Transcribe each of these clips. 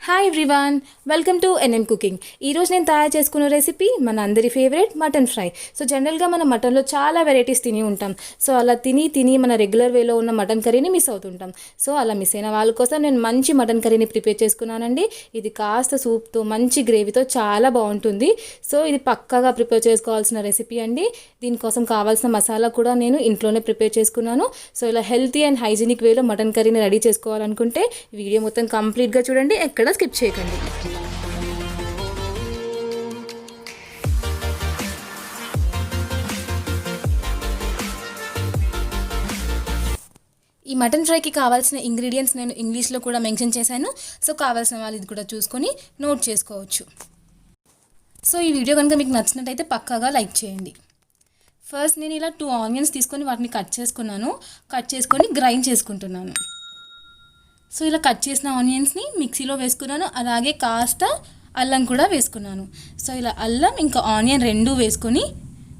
Hi everyone, welcome to NM cooking. ఈరోజు నేను తయారు చేసుకున్న రెసిపీ మన అందరి ఫేవరెట్ మటన్ ఫ్రై. సో జనరల్గా మన మటన్లో చాలా వెరైటీస్ తిని ఉంటాం. సో అలా తిని మన రెగ్యులర్ వేలో ఉన్న మటన్ కర్రీని మిస్ అవుతుంటాం. సో అలా మిస్ అయిన వాళ్ళ కోసం నేను మంచి మటన్ కర్రీని ప్రిపేర్ చేసుకున్నానండి. ఇది కాస్త సూప్తో మంచి గ్రేవీతో చాలా బాగుంటుంది. సో ఇది పక్కాగా ప్రిపేర్ చేసుకోవాల్సిన రెసిపీ అండి. దీనికోసం కావాల్సిన మసాలా కూడా నేను ఇంట్లోనే ప్రిపేర్ చేసుకున్నాను. సో ఇలా హెల్తీ అండ్ హైజీనిక్ వేలో మటన్ కర్రీని రెడీ చేసుకోవాలనుకుంటే వీడియో మొత్తం కంప్లీట్గా చూడండి, ఎక్కడ స్కిప్ చేయకండి. ఈ మటన్ ఫ్రైకి కావాల్సిన ఇంగ్రీడియంట్స్ నేను ఇంగ్లీష్లో కూడా మెన్షన్ చేశాను. సో కావాల్సిన వాళ్ళు ఇది కూడా చూసుకొని నోట్ చేసుకోవచ్చు. సో ఈ వీడియో కనుక మీకు నచ్చినట్టయితే పక్కాగా లైక్ చేయండి. ఫస్ట్ నేను ఇలా 2 ఆనియన్స్ తీసుకొని వాటిని కట్ చేసుకొని గ్రైండ్ చేసుకుంటున్నాను. సో ఇలా కట్ చేసిన ఆనియన్స్ని మిక్సీలో వేసుకున్నాను. అలాగే కాస్త అల్లం కూడా వేసుకున్నాను. సో ఇలా అల్లం ఇంకా ఆనియన్ రెండూ వేసుకొని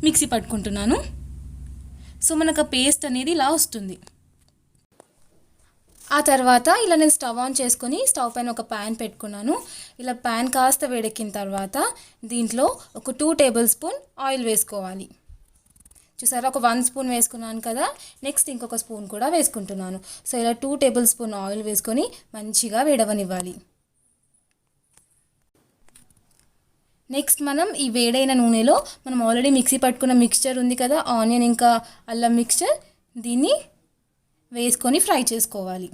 మిక్సీ పట్టుకుంటున్నాను. సో మనకు పేస్ట్ అనేది ఇలా వస్తుంది. ఆ తర్వాత ఇలా నేను స్టవ్ ఆన్ చేసుకొని స్టవ్ పైన ఒక ప్యాన్ పెట్టుకున్నాను. ఇలా ప్యాన్ కాస్త వేడెక్కిన తర్వాత దీంట్లో ఒక 2 టేబుల్ స్పూన్ ఆయిల్ వేసుకోవాలి. చూసారా, ఒక 1 స్పూన్ వేసుకున్నాను కదా, నెక్స్ట్ ఇంకొక స్పూన్ కూడా వేసుకుంటున్నాను. సో ఇలా 2 టేబుల్ స్పూన్ ఆయిల్ వేసుకొని మంచిగా వేడవనివ్వాలి. నెక్స్ట్ మనం ఈ వేడైన నూనెలో మనం ఆల్రెడీ మిక్సీ పట్టుకున్న మిక్స్చర్ ఉంది కదా, ఆనియన్ ఇంకా అల్లం మిక్స్చర్, దీన్ని వేసుకొని ఫ్రై చేసుకోవాలి.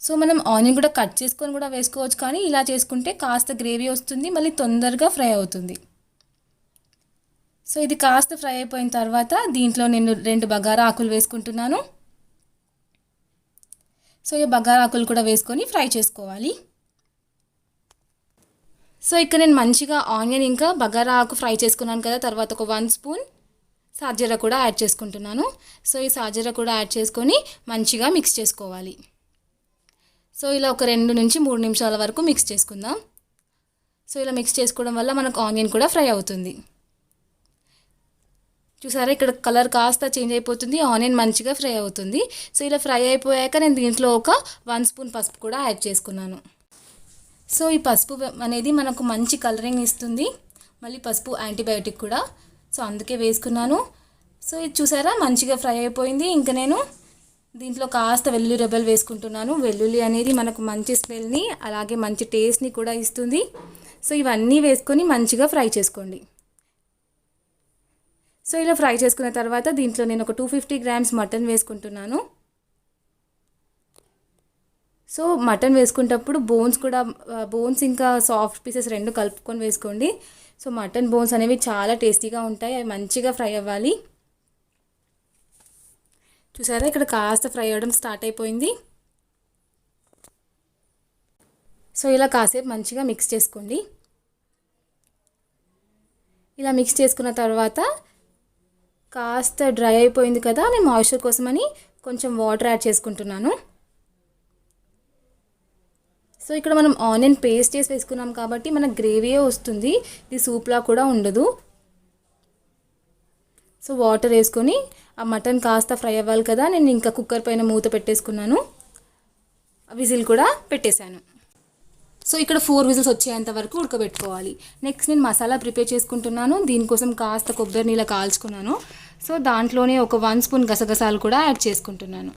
సో మనం ఆనియన్ కూడా కట్ చేసుకొని కూడా వేసుకోవచ్చు, కానీ ఇలా చేసుకుంటే కాస్త గ్రేవీ వస్తుంది, మళ్ళీ తొందరగా ఫ్రై అవుతుంది. సో ఇది కాస్త ఫ్రై అయిపోయిన తర్వాత దీంట్లో నేను 2 బగారా ఆకులు వేసుకుంటున్నాను. సో ఈ బగారా ఆకులు కూడా వేసుకొని ఫ్రై చేసుకోవాలి. సో ఇక్కడ నేను మంచిగా ఆనియన్ ఇంకా బగారా ఆకు ఫ్రై చేసుకున్నాను కదా, తర్వాత ఒక 1 స్పూన్ సాజీరా కూడా యాడ్ చేసుకుంటున్నాను. సో ఈ సాజీరా కూడా యాడ్ చేసుకొని మంచిగా మిక్స్ చేసుకోవాలి. సో ఇలా ఒక 2 నుంచి 3 నిమిషాల వరకు మిక్స్ చేసుకుందాం. సో ఇలా మిక్స్ చేసుకోవడం వల్ల మనకు ఆనియన్ కూడా ఫ్రై అవుతుంది. చూసారా, ఇక్కడ కలర్ కాస్త చేంజ్ అయిపోతుంది, ఆనియన్ మంచిగా ఫ్రై అవుతుంది. సో ఇలా ఫ్రై అయిపోయాక నేను దీంట్లో ఒక 1 స్పూన్ పసుపు కూడా యాడ్ చేసుకున్నాను. సో ఈ పసుపు అనేది మనకు మంచి కలరింగ్ ఇస్తుంది, మళ్ళీ పసుపు యాంటీబయాటిక్ కూడా, సో అందుకే వేసుకున్నాను. సో ఇది చూసారా మంచిగా ఫ్రై అయిపోయింది. ఇంకా నేను దీంట్లో కాస్త వెల్లుల్లి రెబ్బలు వేసుకుంటున్నాను. వెల్లుల్లి అనేది మనకు మంచి స్మెల్ని అలాగే మంచి టేస్ట్ని కూడా ఇస్తుంది. సో ఇవన్నీ వేసుకొని మంచిగా ఫ్రై చేసుకోండి. సో ఇలా ఫ్రై చేసుకున్న తర్వాత దీంట్లో నేను ఒక 250 గ్రామ్స్ మటన్ వేసుకుంటున్నాను. సో మటన్ వేసుకునేటప్పుడు బోన్స్ ఇంకా సాఫ్ట్ పీసెస్ 2 కలుపుకొని వేసుకోండి. సో మటన్ బోన్స్ అనేవి చాలా టేస్టీగా ఉంటాయి, అవి మంచిగా ఫ్రై అవ్వాలి. చూసారా, ఇక్కడ కాస్త ఫ్రై అవ్వడం స్టార్ట్ అయిపోయింది. సో ఇలా కాసేపు మంచిగా మిక్స్ చేసుకోండి. ఇలా మిక్స్ చేసుకున్న తర్వాత కాస్త డ్రై అయిపోయింది కదా, నేను మాయిశ్చర్ కోసమని కొంచెం వాటర్ యాడ్ చేసుకుంటున్నాను. సో ఇక్కడ మనం ఆనియన్ పేస్ట్ చేసి వేసుకున్నాం కాబట్టి మనకు గ్రేవీయే వస్తుంది, ఇది సూప్లా కూడా ఉండదు. సో వాటర్ వేసుకొని ఆ మటన్ కాస్త ఫ్రై అవ్వాలి కదా, నేను ఇంకా కుక్కర్ పైన మూత పెట్టేసుకున్నాను, విజిల్ కూడా పెట్టేశాను. సో ఇక్కడ 4 విజిల్స్ వచ్చేంత వరకు ఉడకబెట్టుకోవాలి. నెక్స్ట్ నేను మసాలా ప్రిపేర్ చేసుకుంటున్నాను. దీనికోసం కాస్త కొబ్బరి నీళ్ళ కాల్చుకున్నాను. సో దాంట్లోనే ఒక 1 స్పూన్ గసగసాలు కూడా యాడ్ చేసుకుంటున్నాను.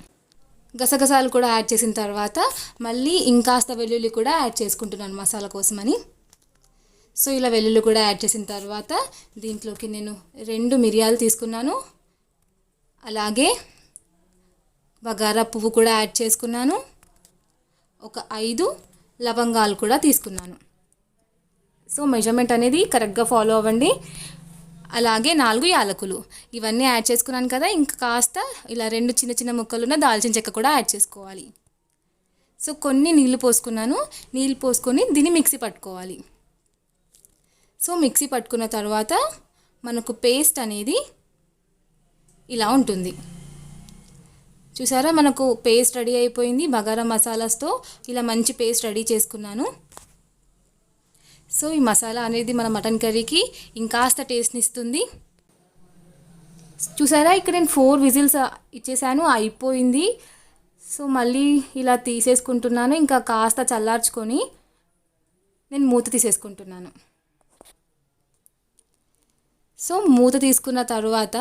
గసగసాలు కూడా యాడ్ చేసిన తర్వాత మళ్ళీ ఇంకాస్త వెల్లుల్లి కూడా యాడ్ చేసుకుంటున్నాను మసాలా కోసమని. సో ఇలా వెల్లుల్లి కూడా యాడ్ చేసిన తర్వాత దీంట్లోకి నేను 2 మిరియాలు తీసుకున్నాను, అలాగే బగారా పువ్వు కూడా యాడ్ చేసుకున్నాను, ఒక 5 లవంగాలు కూడా తీసుకున్నాను. సో మెజర్మెంట్ అనేది కరెక్ట్గా ఫాలో అవ్వండి. అలాగే 4 యాలకులు, ఇవన్నీ యాడ్ చేసుకున్నాను కదా, ఇంకా కాస్త ఇలా 2 చిన్న చిన్న ముక్కలున్న దాల్చిన చెక్క కూడా యాడ్ చేసుకోవాలి. సో కొన్ని నీళ్ళు పోసుకున్నాను, నీళ్ళు పోసుకొని దీన్ని మిక్సీ పట్టుకోవాలి. సో మిక్సీ పట్టుకున్న తర్వాత మనకు పేస్ట్ అనేది ఇలా ఉంటుంది. చూసారా, మనకు పేస్ట్ రెడీ అయిపోయింది. బగారా మసాలాస్తో ఇలా మంచి పేస్ట్ రెడీ చేసుకున్నాను. సో ఈ మసాలా అనేది మన మటన్ కర్రీకి ఇంకాస్త టేస్ట్ని ఇస్తుంది. చూసారా, ఇక్కడ నేను 4 విజిల్స్ ఇచ్చేసాను, అయిపోయింది. సో మళ్ళీ ఇలా తీసేసుకుంటున్నాను. ఇంకా కాస్త చల్లార్చుకొని నేను మూత తీసేసుకుంటున్నాను. సో మూత తీసుకున్న తర్వాత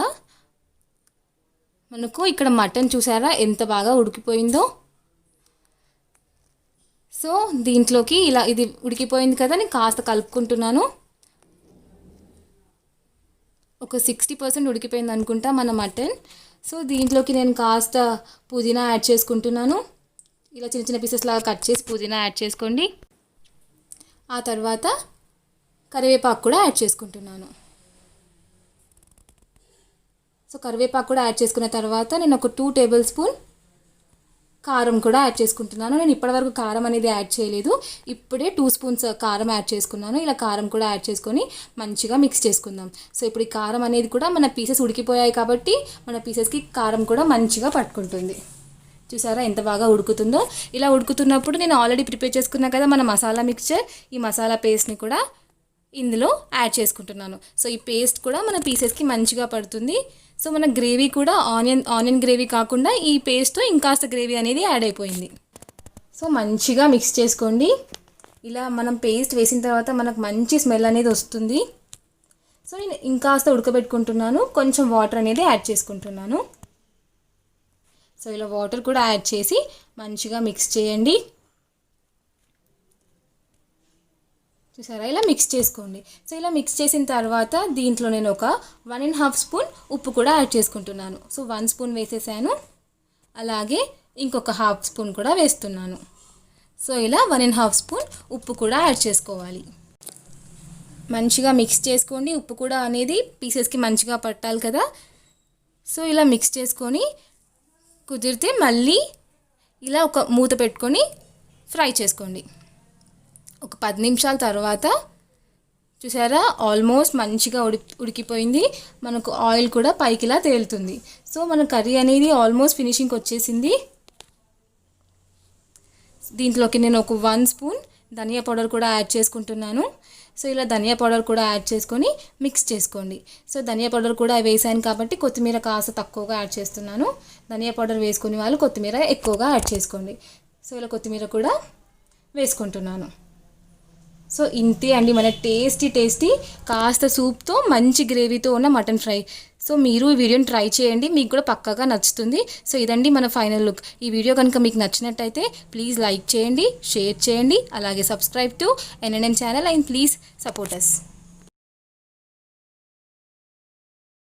మనకు ఇక్కడ మటన్ చూసారా ఎంత బాగా ఉడికిపోయిందో. సో దీంట్లోకి ఇలా ఇది ఉడికిపోయింది కదా, నేను కాస్త కలుపుకుంటున్నాను. ఒక 60% ఉడికిపోయింది అనుకుంటా మన మటన్. సో దీంట్లోకి నేను కాస్త పుదీనా యాడ్ చేసుకుంటున్నాను. ఇలా చిన్న చిన్న పీసెస్ లాగా కట్ చేసి పుదీనా యాడ్ చేసుకోండి. ఆ తర్వాత కరివేపాకు కూడా యాడ్ చేసుకుంటున్నాను. సో కరివేపాకు కూడా యాడ్ చేసుకున్న తర్వాత నేను ఒక 2 టేబుల్ స్పూన్ కారం కూడా యాడ్ చేసుకుంటున్నాను. నేను ఇప్పటివరకు కారం అనేది యాడ్ చేయలేదు, ఇప్పుడే 2 స్పూన్స్ కారం యాడ్ చేసుకున్నాను. ఇలా కారం కూడా యాడ్ చేసుకొని మంచిగా మిక్స్ చేసుకుందాం. సో ఇప్పుడు ఈ కారం అనేది కూడా మన పీసెస్ ఉడికిపోయాయి కాబట్టి మన పీసెస్కి కారం కూడా మంచిగా పట్టుకుంటుంది. చూసారా ఎంత బాగా ఉడుకుతుందో. ఇలా ఉడుకుతున్నప్పుడు నేను ఆల్రెడీ ప్రిపేర్ చేసుకున్నా కదా మన మసాలా మిక్చర్, ఈ మసాలా పేస్ట్ని కూడా ఇందులో యాడ్ చేసుకుంటున్నాను. సో ఈ పేస్ట్ కూడా మన పీసెస్కి మంచిగా పడుతుంది. సో మన గ్రేవీ కూడా ఆనియన్ గ్రేవీ కాకుండా ఈ పేస్ట్తో ఇంకాస్త గ్రేవీ అనేది యాడ్ అయిపోయింది. సో మంచిగా మిక్స్ చేసుకోండి. ఇలా మనం పేస్ట్ వేసిన తర్వాత మనకు మంచి స్మెల్ అనేది వస్తుంది. సో నేను ఇంకాస్త ఉడకబెట్టుకుంటున్నాను, కొంచెం వాటర్ అనేది యాడ్ చేసుకుంటున్నాను. సో ఇలా వాటర్ కూడా యాడ్ చేసి మంచిగా మిక్స్ చేయండి. చూసారా ఇలా మిక్స్ చేసుకోండి. సో ఇలా మిక్స్ చేసిన తర్వాత దీంట్లో నేను ఒక 1.5 స్పూన్ ఉప్పు కూడా యాడ్ చేసుకుంటున్నాను. సో 1 స్పూన్ వేసేసాను, అలాగే ఇంకొక 1/2 స్పూన్ కూడా వేస్తున్నాను. సో ఇలా 1.5 స్పూన్ ఉప్పు కూడా యాడ్ చేసుకోవాలి. మంచిగా మిక్స్ చేసుకోండి. ఉప్పు కూడా అనేది పీసెస్కి మంచిగా పట్టాలి కదా. సో ఇలా మిక్స్ చేసుకొని కుదిరితే మళ్ళీ ఇలా ఒక మూత పెట్టుకొని ఫ్రై చేసుకోండి. ఒక 10 నిమిషాల తర్వాత చూసారా ఆల్మోస్ట్ మంచిగా ఉడికిపోయింది. మనకు ఆయిల్ కూడా పైకి ఇలా తేలుతుంది. సో మన కర్రీ అనేది ఆల్మోస్ట్ ఫినిషింగ్కి వచ్చేసింది. దీంట్లోకి నేను ఒక 1 స్పూన్ ధనియా పౌడర్ కూడా యాడ్ చేసుకుంటున్నాను. సో ఇలా ధనియా పౌడర్ కూడా యాడ్ చేసుకొని మిక్స్ చేసుకోండి. సో ధనియా పౌడర్ కూడా వేసాను కాబట్టి కొత్తిమీర కాస్త తక్కువగా యాడ్ చేస్తున్నాను. ధనియా పౌడర్ వేసుకునే వాళ్ళు కొత్తిమీర ఎక్కువగా యాడ్ చేసుకోండి. సో ఇలా కొత్తిమీర కూడా వేసుకుంటున్నాను. సో ఇంతే అండి మన టేస్టీ కాస్త సూప్తో మంచి గ్రేవీతో ఉన్న మటన్ ఫ్రై. సో మీరు ఈ వీడియోని ట్రై చేయండి, మీకు కూడా పక్కాగా నచ్చుతుంది. సో ఇదండి మన ఫైనల్ లుక్. ఈ వీడియో కనుక మీకు నచ్చినట్టయితే ప్లీజ్ లైక్ చేయండి, షేర్ చేయండి, అలాగే subscribe to NNM channel and please support us.